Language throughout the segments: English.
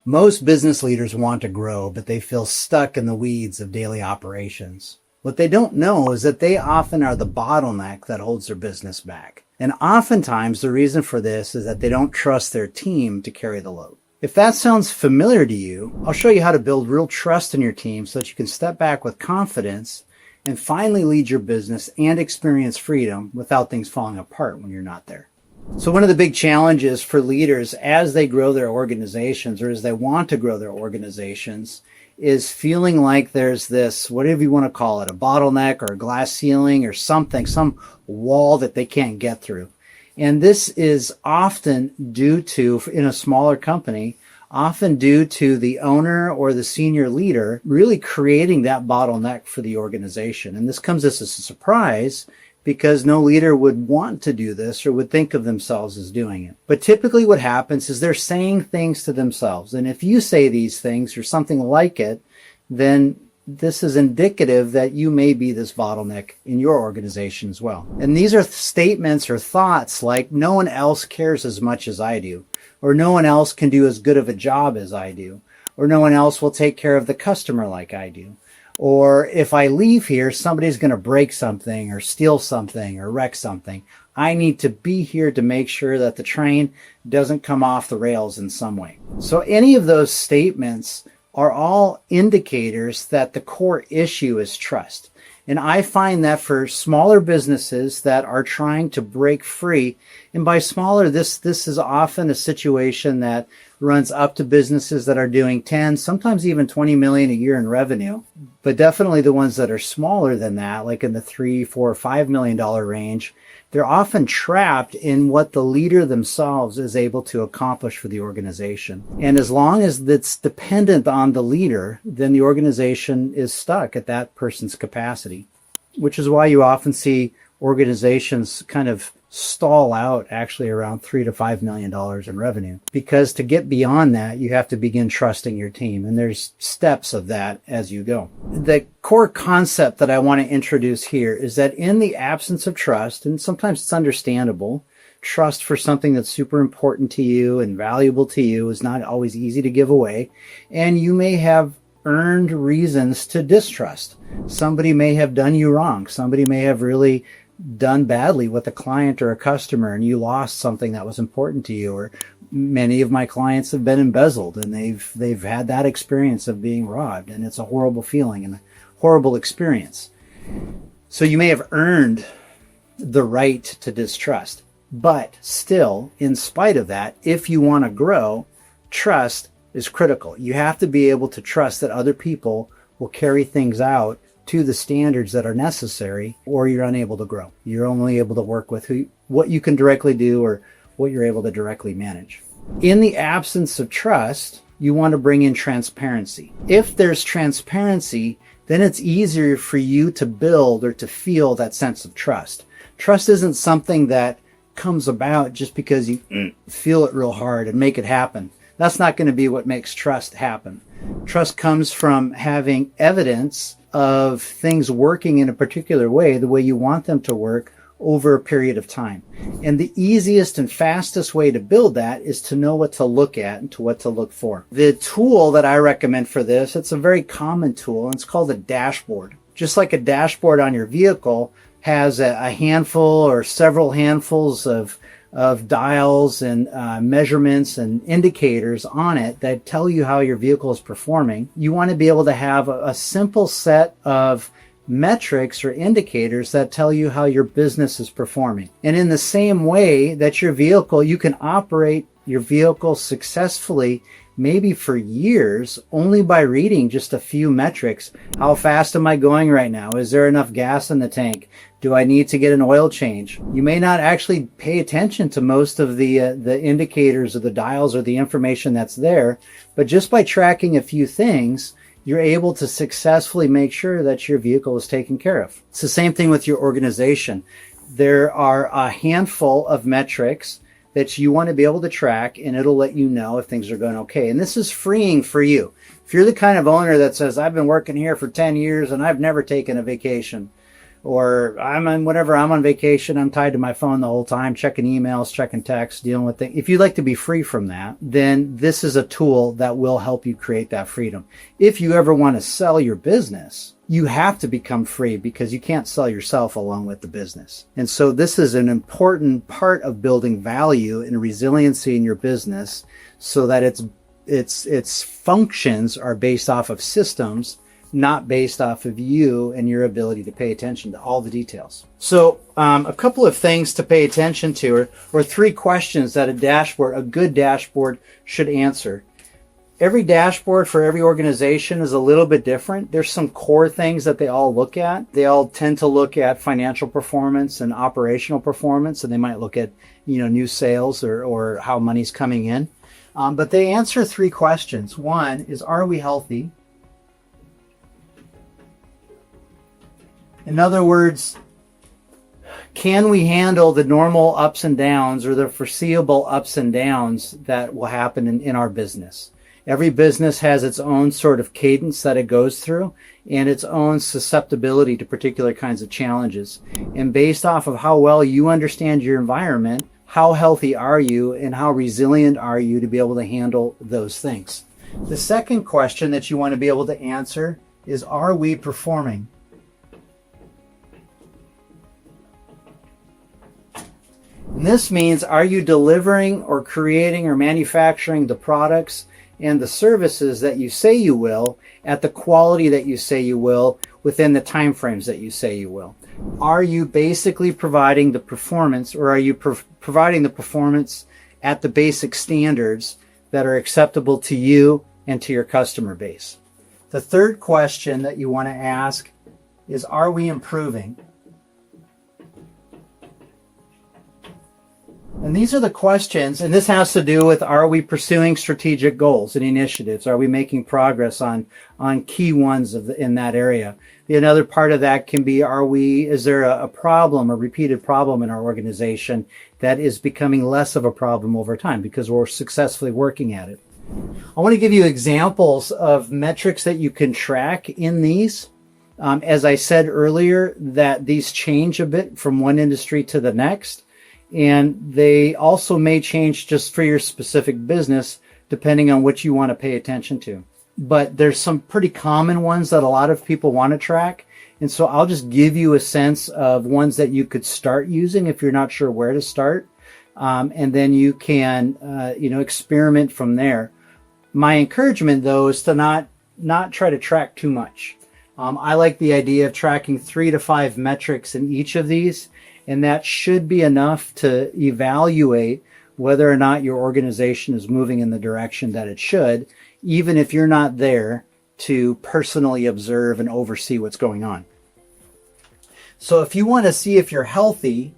Most business leaders want to grow, but they feel stuck in the weeds of daily operations. What they don't know is that they often are the bottleneck that holds their business back. And oftentimes the reason for this is that they don't trust their team to carry the load. If that sounds familiar to you, I'll show you how to build real trust in your team so that you can step back with confidence and finally lead your business and experience freedom without things falling apart when you're not there. So one of the big challenges for leaders as they grow their organizations or as they want to grow their organizations is feeling like there's this, whatever you want to call it, a bottleneck or a glass ceiling or something, some wall that they can't get through. And this is often due to, in a smaller company, often due to the owner or the senior leader really creating that bottleneck for the organization. And this comes as a surprise because no leader would want to do this or would think of themselves as doing it. But typically what happens is they're saying things to themselves. And if you say these things or something like it, then this is indicative that you may be this bottleneck in your organization as well. And these are statements or thoughts like, no one else cares as much as I do, or no one else can do as good of a job as I do, or no one else will take care of the customer like I do. Or if I leave here, somebody's going to break something or steal something or wreck something. I need to be here to make sure that the train doesn't come off the rails in some way. So any of those statements are all indicators that the core issue is trust. And I find that for smaller businesses that are trying to break free, and by smaller, this is often a situation that runs up to businesses that are doing 10, sometimes even 20 million a year in revenue. But definitely the ones that are smaller than that, like in the $3, $4, $5 million range, they're often trapped in what the leader themselves is able to accomplish for the organization. And as long as it's dependent on the leader, then the organization is stuck at that person's capacity, which is why you often see organizations kind of stall out actually around $3 to $5 million in revenue. Because to get beyond that, you have to begin trusting your team. And there's steps of that as you go. The core concept that I want to introduce here is that in the absence of trust, and sometimes it's understandable, trust for something that's super important to you and valuable to you is not always easy to give away. And you may have earned reasons to distrust. Somebody may have done you wrong. Somebody may have really done badly with a client or a customer and you lost something that was important to you. Or many of my clients have been embezzled and they've had that experience of being robbed, and it's a horrible feeling and a horrible experience. So you may have earned the right to distrust, but still, in spite of that, if you want to grow, trust is critical. You have to be able to trust that other people will carry things out to the standards that are necessary, or you're unable to grow. You're only able to work with what you can directly do or what you're able to directly manage. In the absence of trust, you want to bring in transparency. If there's transparency, then it's easier for you to build or to feel that sense of trust. Trust isn't something that comes about just because you feel it real hard and make it happen. That's not going to be what makes trust happen. Trust comes from having evidence of things working in a particular way, the way you want them to work over a period of time. And the easiest and fastest way to build that is to know what to look at and to what to look for. The tool that I recommend for this, it's a very common tool, and it's called a dashboard. Just like a dashboard on your vehicle has a handful or several handfuls of dials and measurements and indicators on it that tell you how your vehicle is performing. You want to be able to have a simple set of metrics or indicators that tell you how your business is performing. And in the same way that your vehicle, you can operate your vehicle successfully maybe for years only by reading just a few metrics. How fast am I going right now? Is there enough gas in the tank? Do I need to get an oil change? You may not actually pay attention to most of the indicators or the dials or the information that's there, but just by tracking a few things, you're able to successfully make sure that your vehicle is taken care of. It's the same thing with your organization. There are a handful of metrics that you want to be able to track, and it'll let you know if things are going okay. And this is freeing for you. If you're the kind of owner that says, I've been working here for 10 years and I've never taken a vacation, or I'm on vacation, I'm tied to my phone the whole time, checking emails, checking texts, dealing with things. If you'd like to be free from that, then this is a tool that will help you create that freedom. If you ever want to sell your business, you have to become free, because you can't sell yourself along with the business. And so this is an important part of building value and resiliency in your business, so that its functions are based off of systems, not based off of you and your ability to pay attention to all the details. So a couple of things to pay attention to, or 3 questions that a good dashboard should answer. Every dashboard for every organization is a little bit different. There's some core things that they all look at. They all tend to look at financial performance and operational performance, and they might look at, new sales or how money's coming in. But they answer 3 questions. One is, are we healthy? In other words, can we handle the normal ups and downs, or the foreseeable ups and downs that will happen in our business? Every business has its own sort of cadence that it goes through, and its own susceptibility to particular kinds of challenges. And based off of how well you understand your environment, how healthy are you, and how resilient are you to be able to handle those things? The second question that you want to be able to answer is, are we performing? And this means, are you delivering or creating or manufacturing the products and the services that you say you will, at the quality that you say you will, within the time frames that you say you will? Are you basically providing the performance, or are you providing the performance at the basic standards that are acceptable to you and to your customer base? The third question that you want to ask is, are we improving? And these are the questions, and this has to do with, are we pursuing strategic goals and initiatives? Are we making progress on key ones in that area? Another part of that can be, is there a problem, a repeated problem in our organization that is becoming less of a problem over time because we're successfully working at it? I want to give you examples of metrics that you can track in these. As I said earlier, that these change a bit from one industry to the next. And they also may change just for your specific business, depending on what you want to pay attention to. But there's some pretty common ones that a lot of people want to track. And so I'll just give you a sense of ones that you could start using if you're not sure where to start. And then you can, experiment from there. My encouragement, though, is to not try to track too much. I like the idea of tracking 3 to 5 metrics in each of these. And that should be enough to evaluate whether or not your organization is moving in the direction that it should, even if you're not there to personally observe and oversee what's going on. So if you want to see if you're healthy,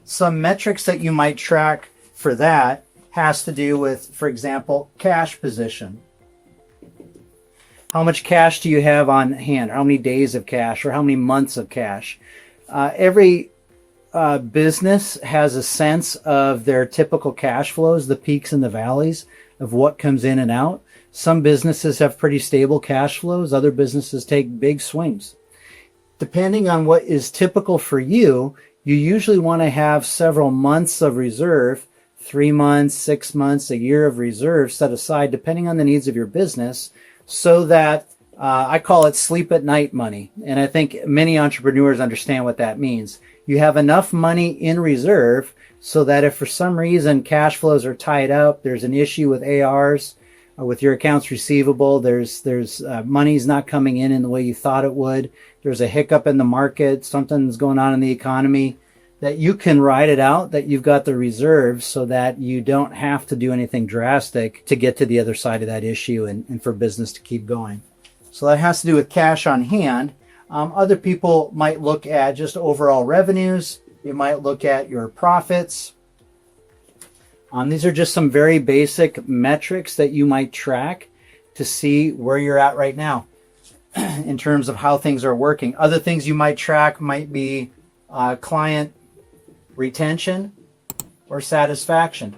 some metrics that you might track for that has to do with, for example, cash position. How much cash do you have on hand? How many days of cash, or how many months of cash? Every business has a sense of their typical cash flows, the peaks and the valleys of what comes in and out. Some businesses have pretty stable cash flows. Other businesses take big swings. Depending on what is typical for you, you usually want to have several months of reserve, 3 months, 6 months, a year of reserve set aside, depending on the needs of your business, so that I call it sleep at night money. And I think many entrepreneurs understand what that means. You have enough money in reserve so that if for some reason cash flows are tied up, there's an issue with ARs, with your accounts receivable, there's money's not coming in the way you thought it would, there's a hiccup in the market, something's going on in the economy, that you can ride it out, that you've got the reserves so that you don't have to do anything drastic to get to the other side of that issue and for business to keep going. So that has to do with cash on hand. Other people might look at just overall revenues. You might look at your profits. These are just some very basic metrics that you might track to see where you're at right now in terms of how things are working. Other things you might track might be client retention or satisfaction.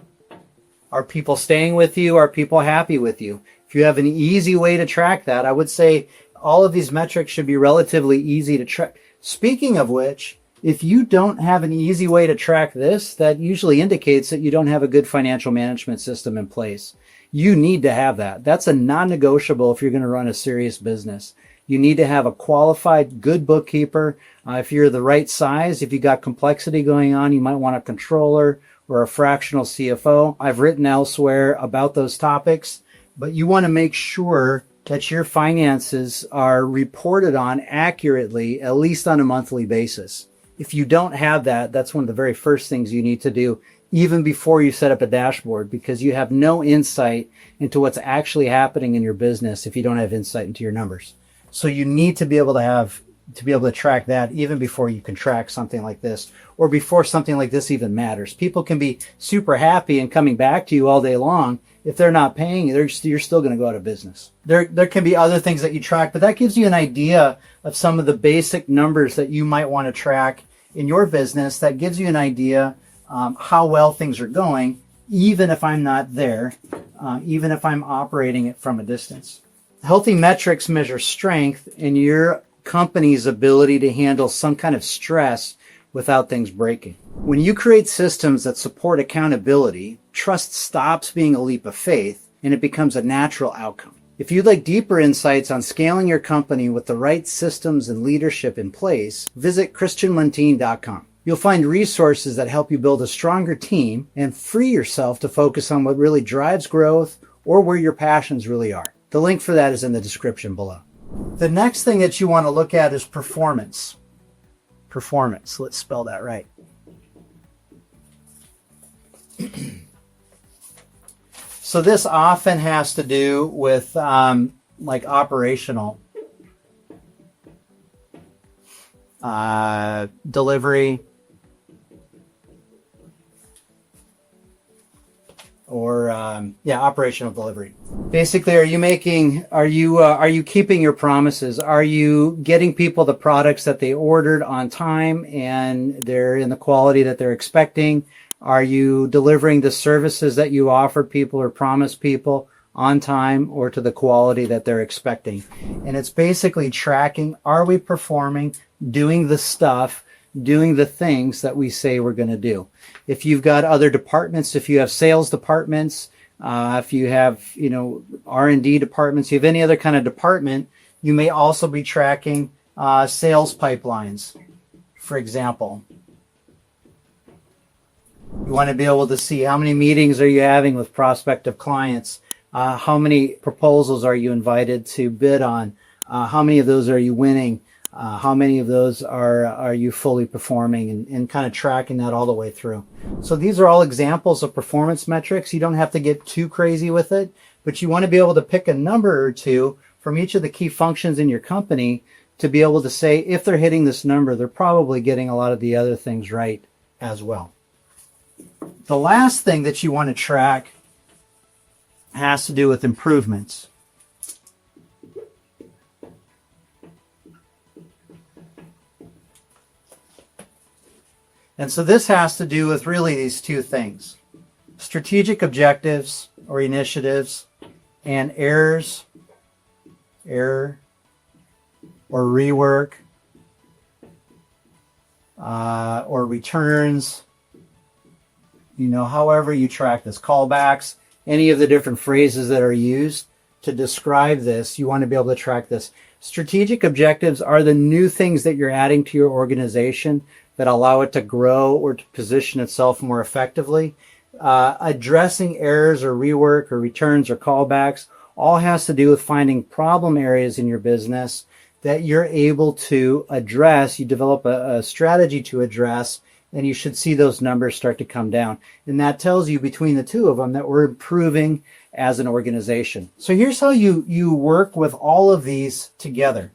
Are people staying with you? Are people happy with you? If you have an easy way to track that, I would say all of these metrics should be relatively easy to track. Speaking of which, if you don't have an easy way to track this, that usually indicates that you don't have a good financial management system in place. You need to have that. That's a non-negotiable if you're going to run a serious business. You need to have a qualified, good bookkeeper. If you're the right size, if you got complexity going on, you might want a controller or a fractional CFO. I've written elsewhere about those topics, but you want to make sure that your finances are reported on accurately, at least on a monthly basis. If you don't have that, that's one of the very first things you need to do, even before you set up a dashboard, because you have no insight into what's actually happening in your business if you don't have insight into your numbers. So you need to be able to track that even before you can track something like this, or before something like this even matters. People can be super happy and coming back to you all day long. If they're not paying, you're still going to go out of business. There can be other things that you track, but that gives you an idea of some of the basic numbers that you might want to track in your business. That gives you an idea how well things are going, even if I'm not there, even if I'm operating it from a distance. Healthy metrics measure strength in your company's ability to handle some kind of stress without things breaking. When you create systems that support accountability, trust stops being a leap of faith and it becomes a natural outcome. If you'd like deeper insights on scaling your company with the right systems and leadership in place, visit christianmontine.com. You'll find resources that help you build a stronger team and free yourself to focus on what really drives growth or where your passions really are. The link for that is in the description below. The next thing that you want to look at is performance. Performance. Let's spell that right. So this often has to do with like operational delivery, or operational delivery. Basically, are you keeping your promises? Are you getting people the products that they ordered on time and they're in the quality that they're expecting? Are you delivering the services that you offer people or promise people on time or to the quality that they're expecting? And it's basically tracking, are we performing, doing the stuff, doing the things that we say we're going to do? If you've got other departments, if you have sales departments, if you have, R&D departments, you have any other kind of department, you may also be tracking sales pipelines, for example. You want to be able to see how many meetings are you having with prospective clients, how many proposals are you invited to bid on, how many of those are you winning, how many of those are you fully performing, and kind of tracking that all the way through. So these are all examples of performance metrics. You don't have to get too crazy with it, but you want to be able to pick a number or two from each of the key functions in your company to be able to say, if they're hitting this number, they're probably getting a lot of the other things right as well. The last thing that you want to track has to do with improvements. And so this has to do with really these two things: strategic objectives or initiatives, and error or rework, or returns, however you track this, callbacks, any of the different phrases that are used to describe this, you want to be able to track this. Strategic objectives are the new things that you're adding to your organization that allow it to grow or to position itself more effectively. Addressing errors or rework or returns or callbacks all has to do with finding problem areas in your business that you're able to address. You develop a strategy to address, and you should see those numbers start to come down. And that tells you between the two of them that we're improving as an organization. So here's how you work with all of these together.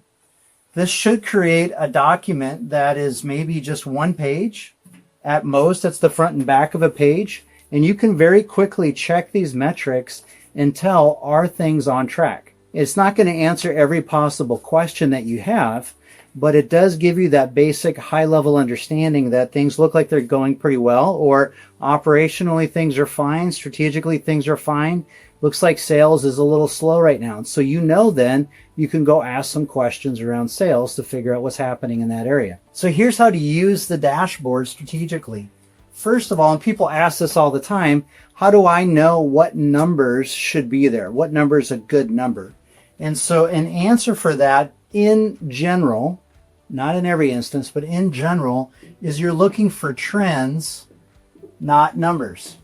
This should create a document that is maybe just one page. At most, that's the front and back of a page. And you can very quickly check these metrics and tell, are things on track? It's not going to answer every possible question that you have, but it does give you that basic high-level understanding that things look like they're going pretty well, or operationally things are fine, strategically things are fine. Looks like sales is a little slow right now. And so then you can go ask some questions around sales to figure out what's happening in that area. So here's how to use the dashboard strategically. First of all, and people ask this all the time, how do I know what numbers should be there? What number is a good number? And so an answer for that in general, not in every instance, but in general, is you're looking for trends, not numbers.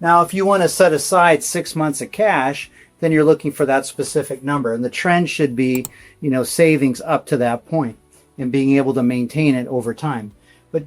Now, if you want to set aside 6 months of cash, then you're looking for that specific number. And the trend should be, savings up to that point and being able to maintain it over time. But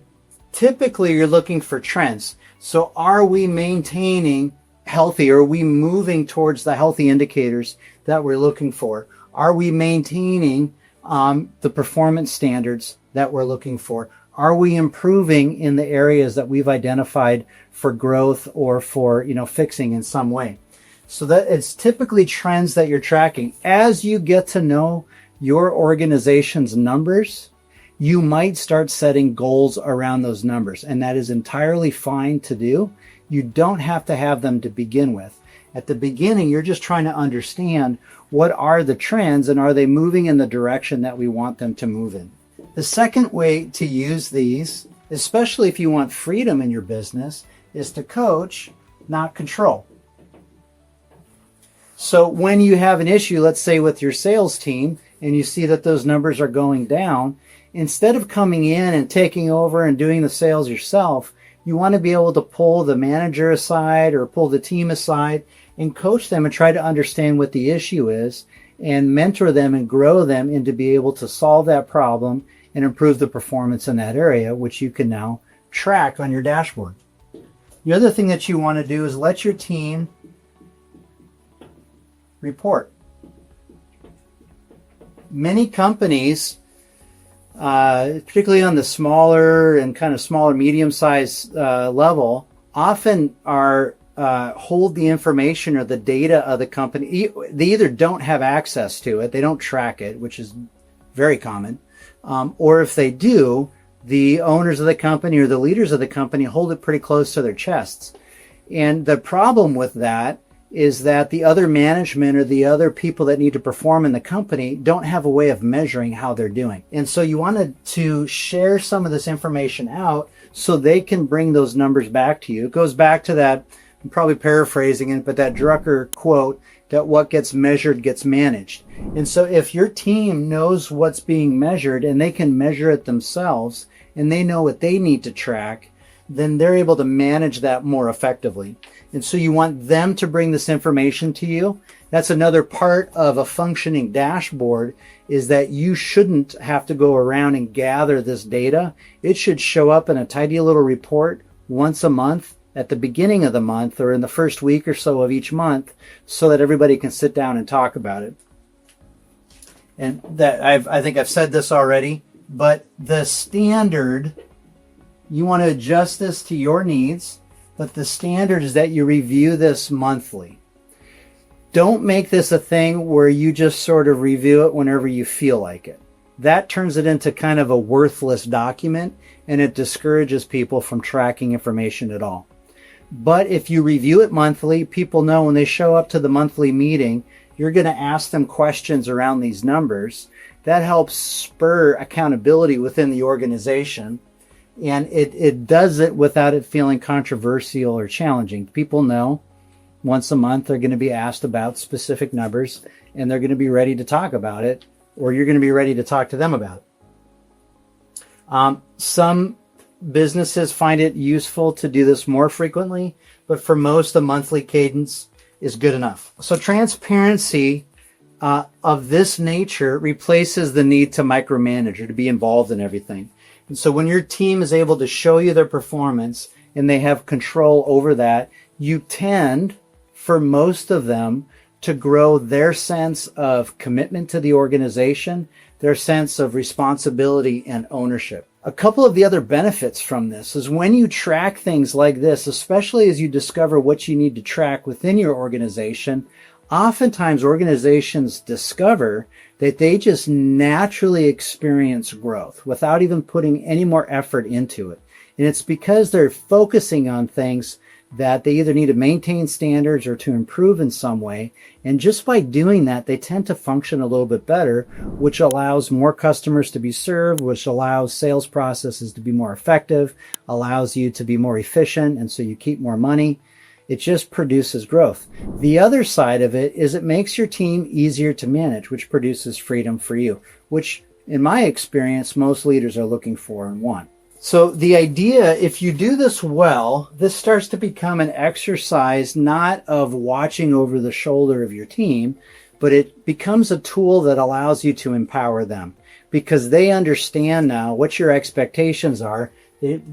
typically you're looking for trends. So are we maintaining healthy? Are we moving towards the healthy indicators that we're looking for? Are we maintaining the performance standards that we're looking for? Are we improving in the areas that we've identified for growth or for, fixing in some way? So that it's typically trends that you're tracking. As you get to know your organization's numbers, you might start setting goals around those numbers, and that is entirely fine to do. You don't have to have them to begin with. At the beginning, you're just trying to understand what are the trends and are they moving in the direction that we want them to move in. The second way to use these, especially if you want freedom in your business, is to coach, not control. So when you have an issue, let's say with your sales team, and you see that those numbers are going down, instead of coming in and taking over and doing the sales yourself, you want to be able to pull the manager aside or pull the team aside and coach them and try to understand what the issue is and mentor them and grow them into be able to solve that problem and improve the performance in that area, which you can now track on your dashboard. The other thing that you want to do is let your team report. Many companies, particularly on the smaller and kind of smaller, medium-sized level, often hold the information or the data of the company. They either don't have access to it, they don't track it, which is very common, or if they do, the owners of the company or the leaders of the company hold it pretty close to their chests. And the problem with that is that the other management or the other people that need to perform in the company don't have a way of measuring how they're doing. And so you wanted to share some of this information out so they can bring those numbers back to you. It goes back to that, I'm probably paraphrasing it, but that Drucker quote that what gets measured gets managed. And so if your team knows what's being measured and they can measure it themselves and they know what they need to track, then they're able to manage that more effectively. And so you want them to bring this information to you. That's another part of a functioning dashboard, is that you shouldn't have to go around and gather this data. It should show up in a tidy little report once a month at the beginning of the month or in the first week or so of each month so that everybody can sit down and talk about it. And that I think I've said this already, but the standard, you want to adjust this to your needs, but the standard is that you review this monthly. Don't make this a thing where you just sort of review it whenever you feel like it. That turns it into kind of a worthless document, and it discourages people from tracking information at all. But if you review it monthly, people know when they show up to the monthly meeting, you're going to ask them questions around these numbers. That helps spur accountability within the organization. And it does it without it feeling controversial or challenging. People know once a month they're going to be asked about specific numbers and they're going to be ready to talk about it, or you're going to be ready to talk to them about it. Some businesses find it useful to do this more frequently, but for most, the monthly cadence is good enough. So transparency of this nature replaces the need to micromanage or to be involved in everything. And so when your team is able to show you their performance and they have control over that, you tend, for most of them, to grow their sense of commitment to the organization, their sense of responsibility and ownership. A couple of the other benefits from this is when you track things like this, especially as you discover what you need to track within your organization, oftentimes organizations discover that they just naturally experience growth without even putting any more effort into it. And it's because they're focusing on things that they either need to maintain standards or to improve in some way. And just by doing that, they tend to function a little bit better, which allows more customers to be served, which allows sales processes to be more effective, allows you to be more efficient, and so you keep more money. It just produces growth. The other side of it is it makes your team easier to manage, which produces freedom for you, which in my experience, most leaders are looking for and want. So the idea, if you do this well, this starts to become an exercise not of watching over the shoulder of your team, but it becomes a tool that allows you to empower them because they understand now what your expectations are.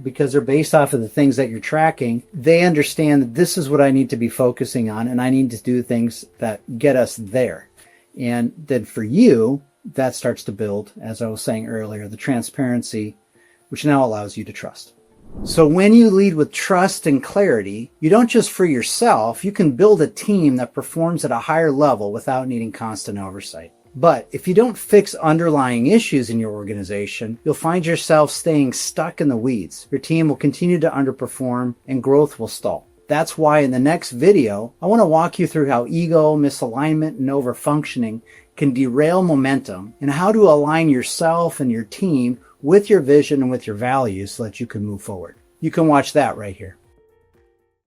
Because they're based off of the things that you're tracking, they understand that this is what I need to be focusing on and I need to do things that get us there. And then for you, that starts to build, as I was saying earlier, the transparency, which now allows you to trust. So when you lead with trust and clarity, you don't just for yourself, you can build a team that performs at a higher level without needing constant oversight. But if you don't fix underlying issues in your organization, you'll find yourself staying stuck in the weeds. Your team will continue to underperform and growth will stall. That's why in the next video, I want to walk you through how ego, misalignment, and overfunctioning can derail momentum and how to align yourself and your team with your vision and with your values so that you can move forward. You can watch that right here.